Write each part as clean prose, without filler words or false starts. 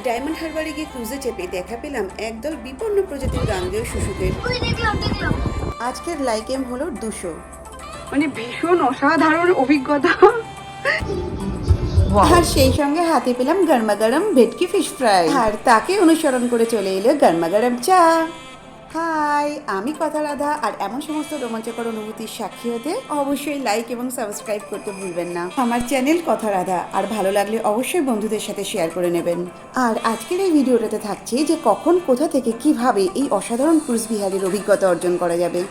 Diamond হারবারে গিয়ে ক্রুজে চেপে দেখা পেলাম একদল বিপন্ন প্রজাতির গাঙ্গেয় শুশুকের। আজকের লাইকেম হলো 200। মানে ভীষণ অসাধারণ অভিজ্ঞতা। আর সেই সঙ্গে হাতে পেলাম গরমা গরম ভেটকি ফিশ ফ্রাই, আর তাকে অনুসরণ করে চলে এলো গরমা গরম চা। হাই, আমি কথা রাধা, আর এমন সমস্ত রোমাঞ্চকর অনুভূতির সাক্ষী হতে অবশ্যই লাইক এবং সাবস্ক্রাইব করতে ভুলবেন না আমার চ্যানেল কথা রাধা। আর ভালো লাগলে অবশ্যই বন্ধুদের সাথে শেয়ার করে নেবেন। আর আজকের এই ভিডিওটাতে থাকছে যে কখন, কোথা থেকে, কিভাবে এই অসাধারণ ক্রুজ বিহারের অভিজ্ঞতা অর্জন করা যাবে।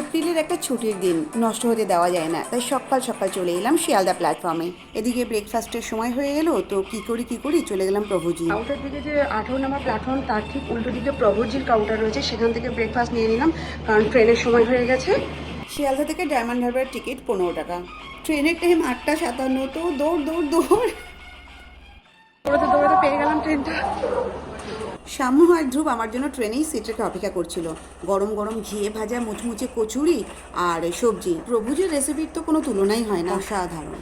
এপ্রিলের একটা ছুটির দিন নষ্ট হতে দেওয়া যায় না, তাই সকাল সকাল চলে এলাম শিয়ালদা প্ল্যাটফর্মে। এদিকে ব্রেকফাস্টের সময় হয়ে এলো, তো কি করি চলে গেলাম প্রভুজি। কাউন্টার দিকে যে 18 নম্বর প্ল্যাটফর্ম, তার ঠিক উল্টো দিকে প্রভুজির কাউন্টার রয়েছে, সেখান থেকে ব্রেকফাস্ট নিয়ে নিলাম, কারণ ট্রেনের সময় হয়ে গেছে। শিয়ালদা থেকে ডায়মন্ড হারবার টিকিট 15 টাকা, ট্রেনের টাইম 8:57, তো দৌড় দৌড়াতে দৌড়াতে পেয়ে গেলাম ট্রেনটা। শ্যামু আর ধ্রুব আমার জন্য ট্রেনেই সিট রেখে অপেক্ষা করছিল। গরম গরম ঘিয়ে ভাজা মুচমুচে কচুরি আর সবজি। প্রভুজির রেসিপির তো কোনো তুলনাই হয় না, অসাধারণ।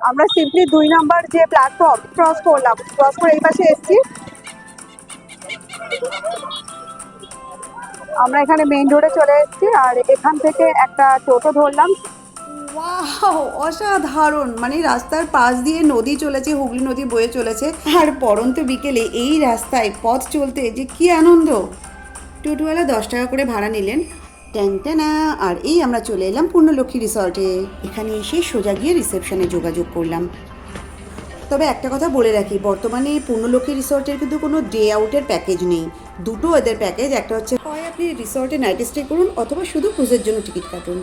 আমরা সিম্পলি 2 নম্বর যে প্ল্যাটফর্ম ক্রস করলাম, ক্রস করে এই পাশে এসেছি। আমরা এখানে মেইন রোডে চলে এসেছি, আর এখান থেকে একটা টোটো ধরলাম। ওয়াও, অসাধারণ! মানে রাস্তার পাশ দিয়ে নদী চলেছে, হুগলি নদী বয়ে চলেছে, আর পরন্ত বিকেলে এই রাস্তায় পথ চলতে যে কি আনন্দ। টোটোওয়ালা 10 টাকা করে ভাড়া নিলেন। ট্যান্টানা! আর এই আমরা চলে এলাম পূর্ণলক্ষ্মী রিসর্টে। এখানে এসে সোজা গিয়ে রিসেপশনে যোগাযোগ করলাম। তবে একটা কথা বলে রাখি, বর্তমানে পূর্ণলক্ষ্মী রিসর্টের কিন্তু কোনো ডে আউটের প্যাকেজ নেই। দুটো এদের প্যাকেজ, একটা হচ্ছে হয় আপনি রিসর্টে নাইট স্টে করুন, অথবা শুধু ক্রুজের জন্য টিকিট কাটুন।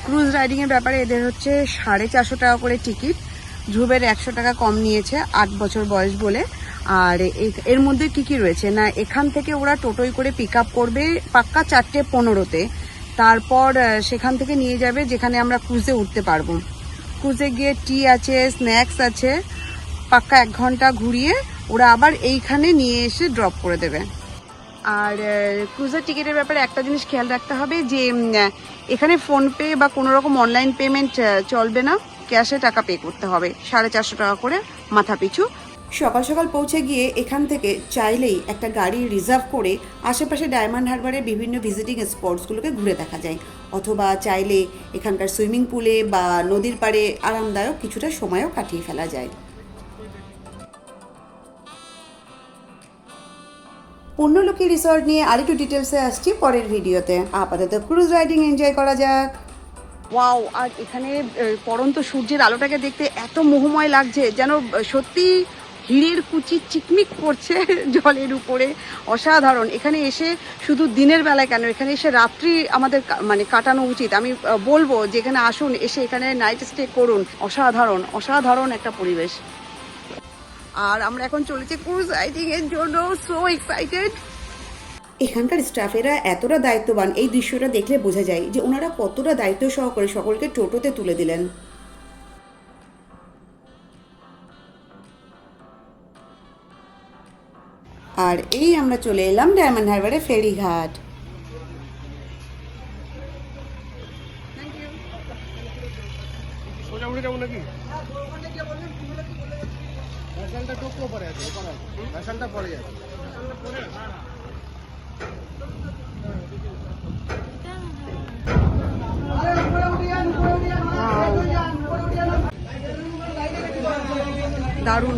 ক্রুজ রাইডিং এর ব্যাপারে এদের হচ্ছে 450 টাকা করে টিকিট। ধ্রুবের 100 টাকা কম নিয়েছে, 8 বছর বয়স বলে। আর এর মধ্যে কি কি রয়েছে না, এখান থেকে ওরা টোটোয় করে পিক আপ করবে পাক্কা 4:15-তে। তারপর সেখান থেকে নিয়ে যাবে যেখানে আমরা ক্রুজে উঠতে পারবো। ক্রুজে গিয়ে টি আছে, স্ন্যাক্স আছে, পাক্কা 1 ঘন্টা ঘুরিয়ে ওরা আবার এইখানে নিয়ে এসে ড্রপ করে দেবে। আর ক্রুজের টিকিটের ব্যাপারে একটা জিনিস খেয়াল রাখতে হবে যে এখানে ফোনপে বা কোনো রকম অনলাইন পেমেন্ট চলবে না, ক্যাশে টাকা পে করতে হবে, 450 টাকা করে মাথা পিছু। সকাল সকাল পৌঁছে গিয়ে এখান থেকে চাইলেই একটা গাড়ি রিজার্ভ করে আশেপাশে ডায়মন্ড হারবারের বিভিন্ন ভিজিটিং স্পটসগুলোকে ঘুরে দেখা যায়, অথবা চাইলে এখানকার সুইমিং পুলে বা নদীর পাড়ে আরামদায়ক কিছুটা সময়ও কাটিয়ে ফেলা যায়। পূর্ণলক্ষ্মী রিসর্ট নিয়ে আরেকটু ডিটেলসে আসছি পরের ভিডিওতে। আপাতত ক্রুজ রাইডিং এনজয় করা যাক। ওয়াও! আর এখানে পড়ন্ত সূর্যের আলোটাকে দেখতে এত মোহময় লাগছে, যেন সত্যি হীরের কুচি চিকমিক করছে জলের উপরে। অসাধারণ! এখানে এসে শুধু দিনের বেলায় কেন, এখানে এসে রাত্রি আমাদের মানে কাটানো উচিত। আমি বলবো যে এখানে আসুন, এসে এখানে নাইট স্টে করুন। অসাধারণ অসাধারণ একটা পরিবেশ। আর আমরা এখন চলেছি ক্রুজ রাইডিং এর জন্য। So excited! এখানকার স্টাফেরা এতটা দায়িত্ববান, এই দৃশ্যটা দেখলে বোঝা যায় যে ওনারা কতটা দায়িত্ব সহকারে সকলকে টোটোতে তুলে দিলেন। আর এই আমরা চলে এলাম ডায়মন্ড হারবারে ফেরিঘাট। দারুণ!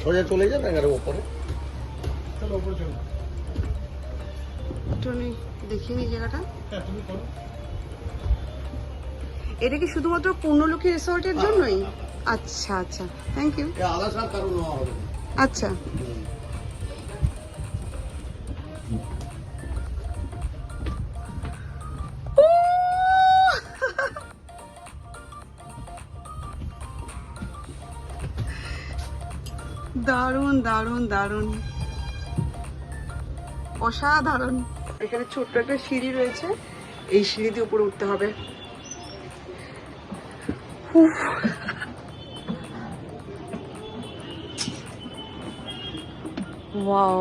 সোজা চলে যাবে এর উপরে। চলো উপরে চলো। দেখিয়ে নি জায়গাটা। এটা কি শুধুমাত্র পূর্ণলক্ষ্মী রিসর্টের জন্যই? আচ্ছা আচ্ছা, থ্যাংক ইউ। আলাদা কারণ হবে। আচ্ছা, দারুণ! দারুণ দারুণ দারুণ, অসাধারণ। এখানে ছোট্ট একটা সিঁড়ি রয়েছে, এই সিঁড়ি দিয়ে উপরে উঠতে হবে। উফ। Wow,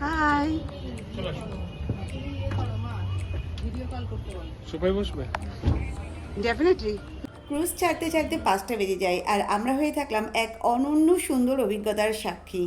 hi. সোফায় বসবে? ডেফিনেটলি। ক্রুজ ছাড়তে ছাড়তে 5টা বেজে যায় আর আমরা হয়ে থাকলাম এক অনন্য সুন্দর অভিজ্ঞতার সাক্ষী।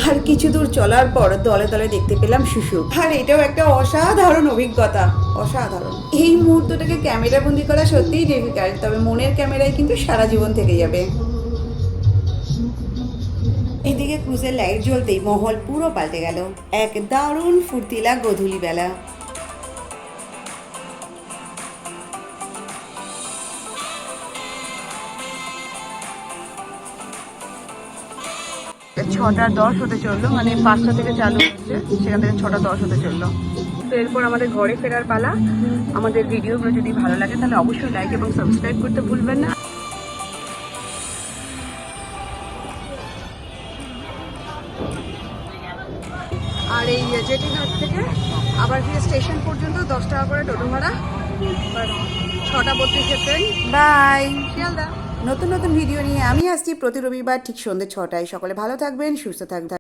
আর কিছু দূর চলার পর দলে দলে দেখতে পেলাম শুশু, আর এটাও একটা অসাধারণ অভিজ্ঞতা, অসাধারণ। এই মুহূর্তটাকে ক্যামেরা বন্দি করা সত্যিই ডিফিকাল্ট, তবে মনের ক্যামেরায় কিন্তু সারা জীবন থেকে যাবে। এদিকে ক্রুজের লাইট জ্বলতেই মহল পুরো পাল্টে গেল, এক দারুণ ফুর্তিলা গোধূলি বেলা। ছটা 10 হতে চললো, মানে 5টা থেকে চালু হচ্ছে, সেখান থেকে 6টা 10 হতে চললো। তো এরপর আমাদের ঘরে ফেরার পালা। আমাদের ভিডিওগুলো যদি ভালো লাগে তাহলে অবশ্যই লাইক এবং সাবস্ক্রাইব করতে ভুলবেন না। আর এই জেটিঘাট থেকে আবার গিয়ে স্টেশন পর্যন্ত 10 টাকা করে টোটো ভাড়া, 6টা 32 ট্রেন। বাই। শিয়ালদা। নতুন নতুন ভিডিও নিয়ে আমি আসছি প্রতি রবিবার ঠিক সন্ধ্যে 6টায়। সকলে ভালো থাকবেন, সুস্থ থাকবেন।